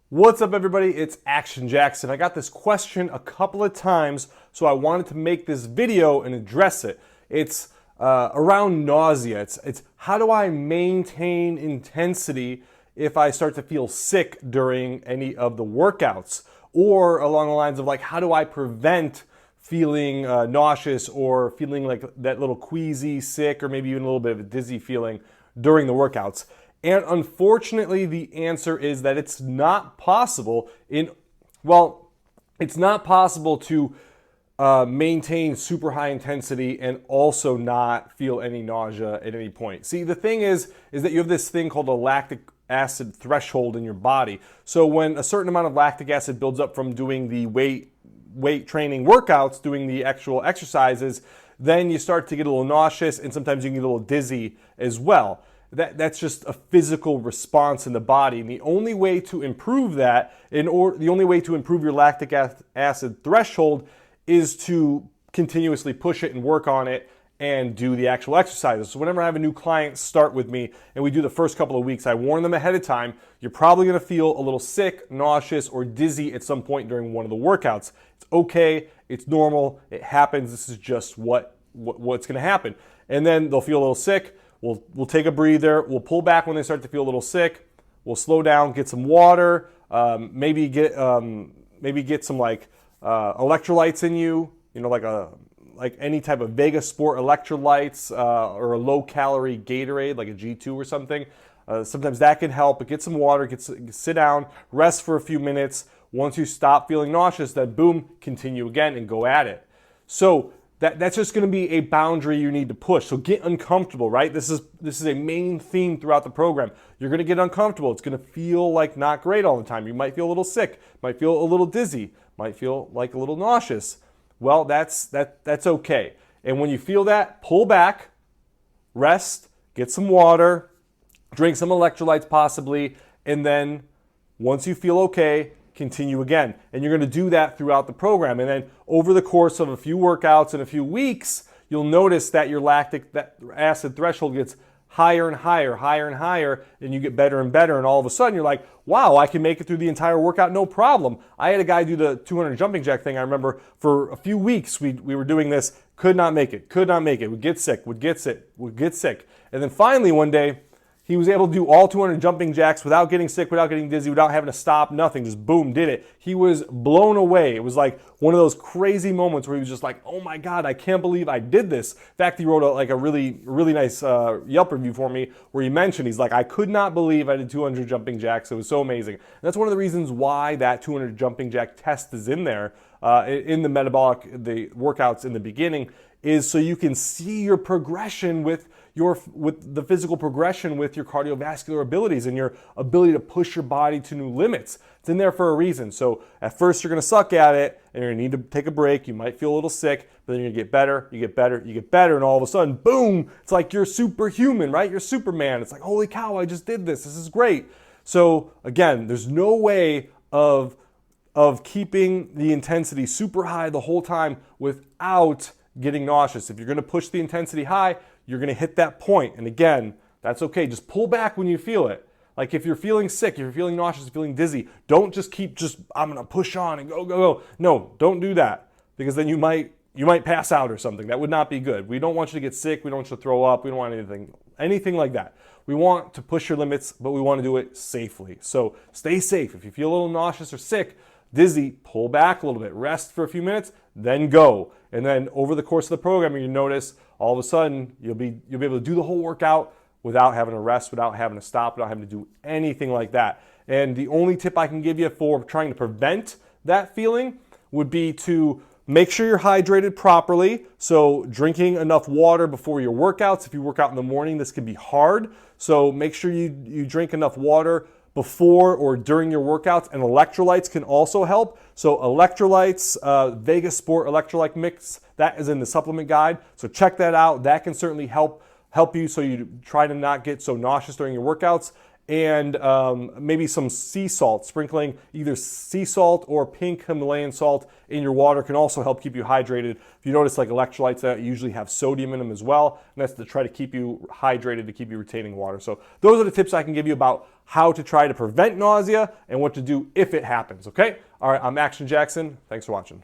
What's up, everybody? It's Action Jackson. I got this question a couple of times, so I wanted to make this video and address it. It's around nausea. It's how do I maintain intensity if I start to feel sick during any of the workouts? Or along the lines of like, how do I prevent feeling nauseous or feeling like that little queasy, sick, or maybe even a little bit of a dizzy feeling during the workouts? And unfortunately, the answer is that it's not possible it's not possible to maintain super high intensity and also not feel any nausea at any point. See, the thing is that you have this thing called a lactic acid threshold in your body. So when a certain amount of lactic acid builds up from doing the weight training workouts, doing the actual exercises, then you start to get a little nauseous and sometimes you can get a little dizzy as well. That's just a physical response in the body. And the only way to improve that, the only way to improve your lactic acid threshold is to continuously push it and work on it and do the actual exercises. So whenever I have a new client start with me and we do the first couple of weeks, I warn them ahead of time, you're probably gonna feel a little sick, nauseous, or dizzy at some point during one of the workouts. It's okay, it's normal, it happens, this is just what's gonna happen. And then they'll feel a little sick. We'll take a breather. We'll pull back when they start to feel a little sick. We'll slow down, get some water, maybe get some like electrolytes in you. You know, like any type of Vega Sport electrolytes or a low-calorie Gatorade, like a G2 or something. Sometimes that can help. But get some water. Sit down, rest for a few minutes. Once you stop feeling nauseous, then boom, continue again and go at it. So that's just going to be a boundary you need to push. So get uncomfortable, right? This is a main theme throughout the program. You're going to get uncomfortable. It's going to feel like not great all the time. You might feel a little sick, might feel a little dizzy, might feel like a little nauseous. Well, that's okay. And when you feel that, pull back, rest, get some water, drink some electrolytes possibly, and then once you feel okay, continue again. And you're going to do that throughout the program. And then over the course of a few workouts and a few weeks, you'll notice that your lactic acid threshold gets higher and higher, higher and higher, and you get better and better. And all of a sudden you're like, wow, I can make it through the entire workout, no problem. I had a guy do the 200 jumping jack thing. I remember for a few weeks we were doing this, could not make it, would get sick. And then finally one day, he was able to do all 200 jumping jacks without getting sick, without getting dizzy, without having to stop, nothing. Just boom, did it. He was blown away. It was like one of those crazy moments where he was just like, oh my God, I can't believe I did this. In fact, he wrote a really nice Yelp review for me where he mentioned, he's like, I could not believe I did 200 jumping jacks. It was so amazing. And that's one of the reasons why that 200 jumping jack test is in there, in the workouts in the beginning, is so you can see your progression with the physical progression with your cardiovascular abilities and your ability to push your body to new limits. It's in there for a reason. So at first you're going to suck at it and you're going to need to take a break. You might feel a little sick, but then you're going to get better, you get better, you get better, and all of a sudden, boom, it's like you're superhuman, right? You're Superman. It's like, holy cow, I just did this. This is great. So again, there's no way of keeping the intensity super high the whole time without getting nauseous. If you're going to push the intensity high, you're going to hit that point. And again, that's okay. Just pull back when you feel it. Like if you're feeling sick, if you're feeling nauseous, feeling dizzy, don't just keep I'm going to push on and go. No, don't do that, because then you might pass out or something. That would not be good. We don't want you to get sick. We don't want you to throw up. We don't want anything like that. We want to push your limits, but we want to do it safely. So stay safe. If you feel a little nauseous or sick, dizzy, pull back a little bit, rest for a few minutes, then go. And then over the course of the program, you notice all of a sudden you'll be able to do the whole workout without having to rest, without having to stop, without having to do anything like that. And the only tip I can give you for trying to prevent that feeling would be to make sure you're hydrated properly. So drinking enough water before your workouts. If you work out in the morning, this can be hard. So make sure you drink enough water before or during your workouts, and electrolytes can also help. So electrolytes, Vega Sport electrolyte mix, that is in the supplement guide. So check that out. That can certainly help you so you try to not get so nauseous during your workouts. And maybe some sea salt, sprinkling either sea salt or pink Himalayan salt in your water can also help keep you hydrated. If you notice, like electrolytes that usually have sodium in them as well, and that's to try to keep you hydrated, to keep you retaining water. So those are the tips I can give you about how to try to prevent nausea and what to do if it happens, okay? All right, I'm Action Jackson. Thanks for watching.